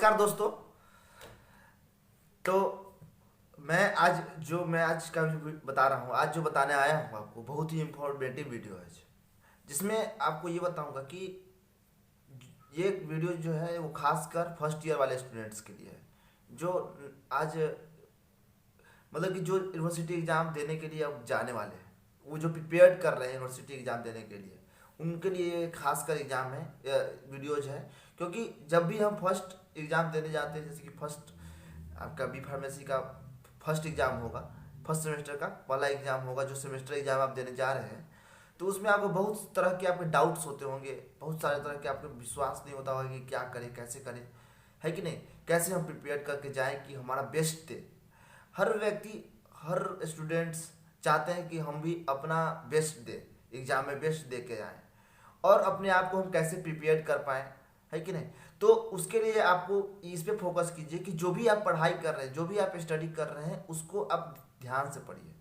नमस्कार दोस्तों। तो मैं आज का जो बता रहा हूँ, आज जो बताने आया हूँ आपको बहुत ही इंफॉर्मेटिव वीडियो है, जिसमें आपको ये बताऊंगा कि ये वीडियो जो है वो खासकर फर्स्ट ईयर वाले स्टूडेंट्स के लिए है, जो आज मतलब कि जो यूनिवर्सिटी एग्ज़ाम देने के लिए अब जाने वाले हैं, वो जो प्रिपेयर कर रहे हैं यूनिवर्सिटी एग्ज़ाम देने के लिए, उनके लिए ये खासकर एग्ज़ाम है, वीडियोज है। क्योंकि जब भी हम फर्स्ट एग्ज़ाम देने जाते हैं, जैसे कि फर्स्ट आपका बी फार्मेसी का फर्स्ट एग्ज़ाम होगा, फर्स्ट सेमेस्टर का पहला एग्ज़ाम होगा, जो सेमेस्टर एग्ज़ाम आप देने जा रहे हैं, तो उसमें आपको बहुत तरह के आपके डाउट्स होते होंगे, बहुत सारे तरह के आपको विश्वास नहीं होता होगा कि क्या करें, कैसे करें, है कि नहीं, कैसे हम प्रिपेयर करके जाएं कि हमारा बेस्ट दे। हर व्यक्ति, हर स्टूडेंट्स चाहते हैं कि हम भी अपना बेस्ट दे, एग्ज़ाम में बेस्ट दे के आएँ, और अपने आप को हम कैसे प्रिपेयर कर पाएँ, है कि नहीं। तो उसके लिए आपको इस पे फोकस कीजिए कि जो भी आप पढ़ाई कर रहे हैं, जो भी आप स्टडी कर रहे हैं, उसको आप ध्यान से पढ़िए।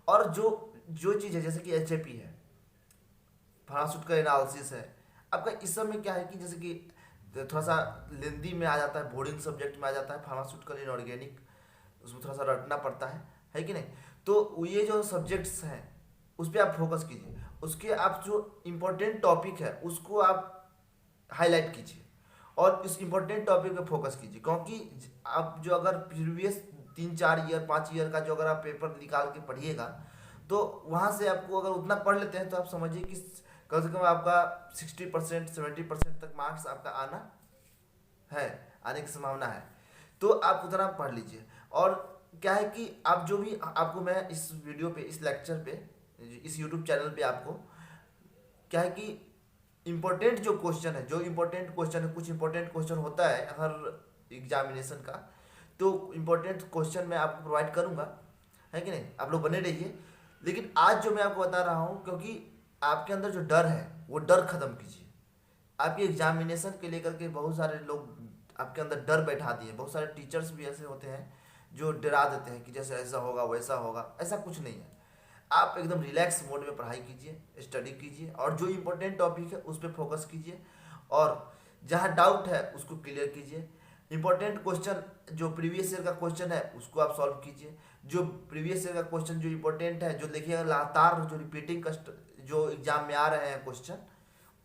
और जो जो चीज़ है, जैसे कि एच है, फार्मास्यूटिकल एनालिसिस है, आपका इस सब में क्या है कि जैसे कि थोड़ा सा लेंदी में आ जाता है, बोर्डिंग सब्जेक्ट में आ जाता है, फार्मास्यूटिकल इनऑर्गेनिक, उसमें थोड़ा सा रटना पड़ता है कि नहीं। तो ये जो सब्जेक्ट्स हैं उस पर आप फोकस कीजिए, उसके आप जो इम्पोर्टेंट टॉपिक है उसको आप हाईलाइट कीजिए और इस इम्पोर्टेंट टॉपिक पे फोकस कीजिए। क्योंकि आप जो अगर प्रीवियस 3 4 ईयर 5 ईयर का जो अगर आप पेपर निकाल के पढ़िएगा, तो वहाँ से आपको अगर उतना पढ़ लेते हैं तो आप समझिए कि कम से कम आपका 60% 70% तक मार्क्स आपका है आने की संभावना है। तो आप उतना पढ़ लीजिए। और क्या है कि आप जो भी आपको मैं इस वीडियो पे, इस लेक्चर पे, इस यूट्यूब चैनल पे आपको क्या है कि इम्पोर्टेंट जो क्वेश्चन है, जो इम्पोर्टेंट क्वेश्चन है, कुछ इम्पोर्टेंट क्वेश्चन होता है हर एग्जामिनेशन का, तो इम्पोर्टेंट क्वेश्चन मैं आपको प्रोवाइड करूंगा, है कि नहीं। आप लोग बने रहिए। लेकिन आज जो मैं आपको बता रहा हूँ, क्योंकि आपके अंदर जो डर है वो डर खत्म कीजिए। आपके एग्जामिनेशन के लेकर के बहुत सारे लोग आपके अंदर डर बैठा दिए, बहुत सारे टीचर्स भी ऐसे होते हैं जो डरा देते हैं कि जैसे ऐसा होगा वैसा होगा। ऐसा कुछ नहीं है। आप एकदम रिलैक्स मोड में पढ़ाई कीजिए, स्टडी कीजिए, और जो इम्पोर्टेंट टॉपिक है उस पर फोकस कीजिए, और जहाँ डाउट है उसको क्लियर कीजिए। इम्पोर्टेंट क्वेश्चन जो प्रीवियस ईयर का क्वेश्चन है उसको आप सॉल्व कीजिए। जो प्रीवियस ईयर का क्वेश्चन जो इम्पोर्टेंट है, जो देखिएगा लगातार जो रिपीटिंग जो एग्जाम में आ रहे हैं क्वेश्चन,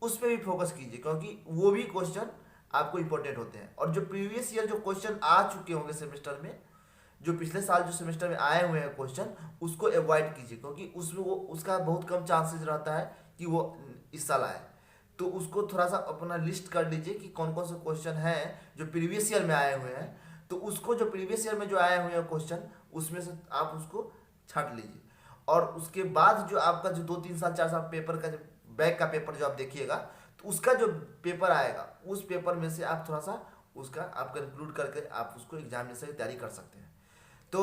उस पर भी फोकस कीजिए, क्योंकि वो भी क्वेश्चन आपको इम्पोर्टेंट होते हैं। और जो प्रीवियस ईयर जो क्वेश्चन आ चुके होंगे सेमेस्टर में, जो पिछले साल जो सेमेस्टर में आए हुए हैं क्वेश्चन, उसको अवॉइड कीजिए, क्योंकि उसमें वो उसका बहुत कम चांसेस रहता है कि वो इस साल आए। तो उसको थोड़ा सा अपना लिस्ट कर लीजिए कि कौन कौन से क्वेश्चन हैं जो प्रीवियस ईयर में आए हुए हैं। तो उसको जो प्रीवियस ईयर में जो आए हुए हैं क्वेश्चन, उसमें से आप उसको छांट लीजिए। और उसके बाद जो आपका जो 2 3 साल 4 साल पेपर का जो बैक का पेपर जो आप देखिएगा, तो उसका जो पेपर आएगा, उस पेपर में से आप थोड़ा सा उसका आप कंक्लूड करके आप उसको एग्जामिनेशन की तैयारी कर सकते हैं। तो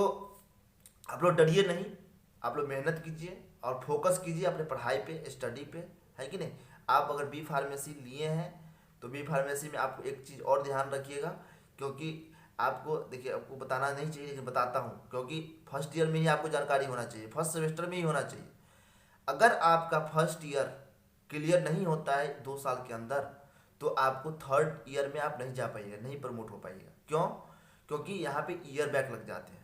आप लोग डरिए नहीं, आप लोग मेहनत कीजिए और फोकस कीजिए अपने पढ़ाई पे, स्टडी पे, है कि नहीं। आप अगर बी फार्मेसी लिए हैं तो बी फार्मेसी में आपको एक चीज़ और ध्यान रखिएगा, क्योंकि आपको देखिए, आपको बताना नहीं चाहिए लेकिन बताता हूँ, क्योंकि फर्स्ट ईयर में ही आपको जानकारी होना चाहिए, फर्स्ट सेमेस्टर में ही होना चाहिए। अगर आपका फर्स्ट ईयर क्लियर नहीं होता है 2 साल के अंदर, तो आपको थर्ड ईयर में आप नहीं जा पाइएगा, नहीं प्रमोट हो पाइएगा। क्यों? क्योंकि यहाँ पे ईयर बैक लग जाते हैं।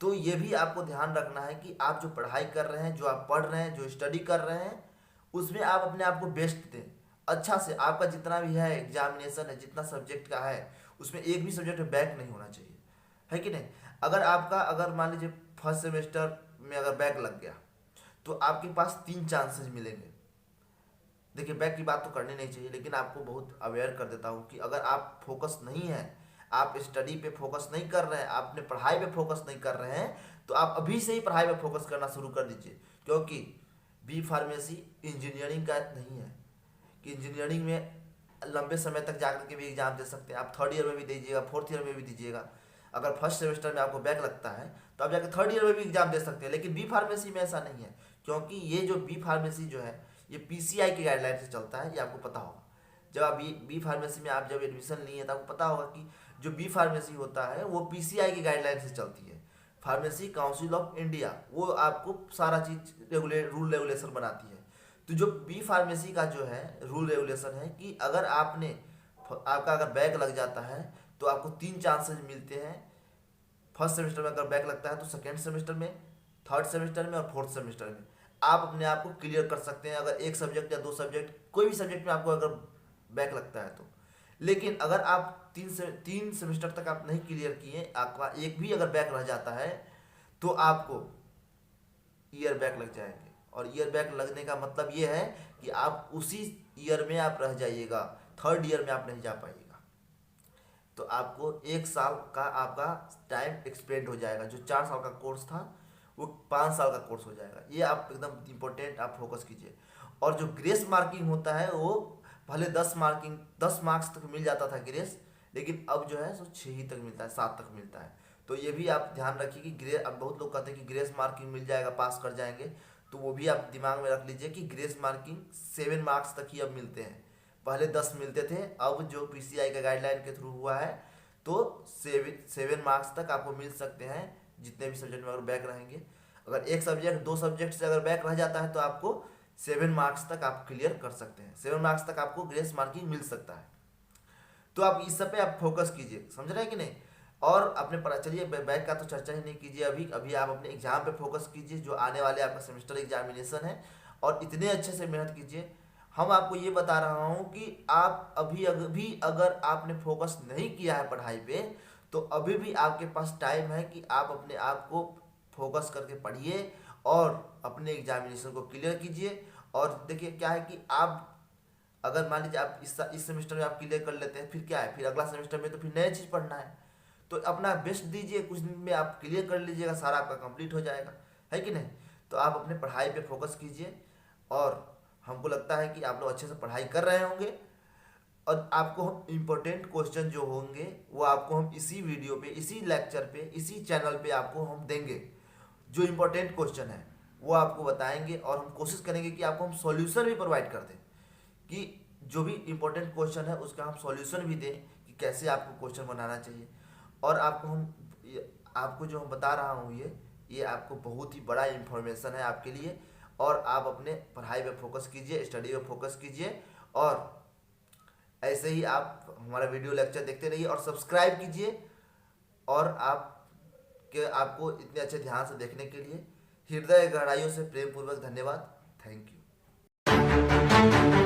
तो ये भी आपको ध्यान रखना है कि आप जो पढ़ाई कर रहे हैं, जो आप पढ़ रहे हैं, जो स्टडी कर रहे हैं, उसमें आप अपने आप को बेस्ट दें अच्छा से। आपका जितना भी है एग्जामिनेशन है, जितना सब्जेक्ट का है, उसमें एक भी सब्जेक्ट में बैक नहीं होना चाहिए, है कि नहीं। अगर मान लीजिए फर्स्ट सेमेस्टर में अगर बैक लग गया, तो आपके पास 3 चांसेस मिलेंगे। देखिए, बैक की बात तो करनी नहीं चाहिए, लेकिन आपको बहुत अवेयर कर देता हूँ कि अगर आप फोकस नहीं है, आप स्टडी पे फोकस नहीं कर रहे हैं, आप अपने पढ़ाई पे फोकस नहीं कर रहे हैं, तो आप अभी से ही पढ़ाई पे फोकस करना शुरू कर दीजिए। क्योंकि बी फार्मेसी इंजीनियरिंग का नहीं है कि इंजीनियरिंग में लंबे समय तक जाकर के भी एग्जाम दे सकते हैं। आप थर्ड ईयर में भी दीजिएगा, फोर्थ ईयर में भी दीजिएगा। अगर फर्स्ट सेमेस्टर में आपको बैक लगता है तो आप जाकर थर्ड ईयर में भी एग्जाम दे सकते हैं। लेकिन बी फार्मेसी में ऐसा नहीं है, क्योंकि ये जो बी फार्मेसी जो है, ये पीसीआई की गाइडलाइन से चलता है, ये आपको पता होगा। जब आप बी फार्मेसी में आप जब एडमिशन लिए तो आपको पता होगा कि जो बी फार्मेसी होता है वो पीसीआई की गाइडलाइन से चलती है, फार्मेसी काउंसिल ऑफ इंडिया, वो आपको सारा चीज रूल रेगुलेशन बनाती है। तो जो बी फार्मेसी का जो है रूल रेगुलेशन है कि अगर आपका अगर बैक लग जाता है, तो आपको 3 चांसेस मिलते हैं। फर्स्ट सेमेस्टर में अगर बैक लगता है तो सेकेंड सेमेस्टर में, थर्ड सेमेस्टर में और फोर्थ सेमेस्टर में आप अपने आप को क्लियर कर सकते हैं, अगर एक सब्जेक्ट या 2 सब्जेक्ट कोई भी सब्जेक्ट में आपको अगर बैक लगता है तो। लेकिन अगर आप 3 सेमेस्टर तक आप नहीं क्लियर किए, आपका एक भी अगर बैक रह जाता है तो आपको ईयर बैक लग जाएंगे। और ईयर बैक लगने का मतलब ये है कि आप उसी ईयर में आप रह जाइएगा, थर्ड ईयर में आप नहीं जा पाइएगा। तो आपको 1 साल का आपका टाइम एक्सपेंड हो जाएगा, जो 4 साल का कोर्स था वो 5 साल का कोर्स हो जाएगा। ये आप एकदम इम्पोर्टेंट आप फोकस कीजिए। और जो ग्रेस मार्किंग होता है वो भले 10 मार्क्स तक मिल जाता था ग्रेस, लेकिन अब जो है सो 6 ही तक मिलता है, 7 तक मिलता है। तो ये भी आप ध्यान रखिए कि ग्रेस, अब बहुत लोग कहते हैं कि ग्रेस मार्किंग मिल जाएगा, पास कर जाएंगे, तो वो भी आप दिमाग में रख लीजिए कि ग्रेस मार्किंग 7 मार्क्स तक ही अब मिलते हैं। पहले 10 मिलते थे, अब जो पीसीआई का गाइडलाइन के थ्रू हुआ है तो 7 मार्क्स तक आपको मिल सकते हैं, जितने भी सब्जेक्ट में अगर बैक रहेंगे। अगर एक सब्जेक्ट 2 सब्जेक्ट से अगर बैक रह जाता है तो आपको 7 मार्क्स तक आप क्लियर कर सकते हैं, 7 मार्क्स तक आपको ग्रेस मार्किंग मिल सकता है। तो आप इस सब पे आप फोकस कीजिए, समझ रहे हैं कि नहीं। और अपने पढ़ा, चलिए बैक का तो चर्चा ही नहीं कीजिए अभी, अभी आप अपने एग्जाम पे फोकस कीजिए, जो आने वाले आपका सेमेस्टर एग्जामिनेशन है, और इतने अच्छे से मेहनत कीजिए। हम आपको ये बता रहा हूँ कि आप अभी अगर आपने फोकस नहीं किया है पढ़ाई पे, तो अभी भी आपके पास टाइम है कि आप अपने आप को फोकस करके पढ़िए और अपने एग्जामिनेशन को क्लियर कीजिए। और देखिए क्या है कि आप अगर मान लीजिए आप इस सेमेस्टर में आप क्लियर कर लेते हैं, फिर क्या है, फिर अगला सेमेस्टर में तो फिर नया चीज़ पढ़ना है। तो अपना बेस्ट दीजिए, कुछ दिन में आप क्लियर कर लीजिएगा, सारा आपका कंप्लीट हो जाएगा, है कि नहीं। तो आप अपने पढ़ाई पे फोकस कीजिए, और हमको लगता है कि आप लोग अच्छे से पढ़ाई कर रहे होंगे। और आपको हम इम्पोर्टेंट क्वेश्चन जो होंगे वो आपको हम इसी वीडियो पे, इसी लेक्चर पे, इसी चैनल पे आपको हम देंगे। जो इम्पोर्टेंट क्वेश्चन है वो आपको बताएंगे, और हम कोशिश करेंगे कि आपको हम सॉल्यूशन भी प्रोवाइड कर दें, कि जो भी इम्पोर्टेंट क्वेश्चन है उसका हम सॉल्यूशन भी दें कि कैसे आपको क्वेश्चन बनाना चाहिए। और आपको जो हम बता रहा हूँ ये आपको बहुत ही बड़ा इन्फॉर्मेशन है आपके लिए। और आप अपने पढ़ाई पे फोकस कीजिए, स्टडी पे फोकस कीजिए, और ऐसे ही आप हमारा वीडियो लेक्चर देखते रहिए और सब्सक्राइब कीजिए। और आपको इतने अच्छे ध्यान से देखने के लिए हृदय गहराइयों से प्रेम पूर्वक धन्यवाद। Thank you.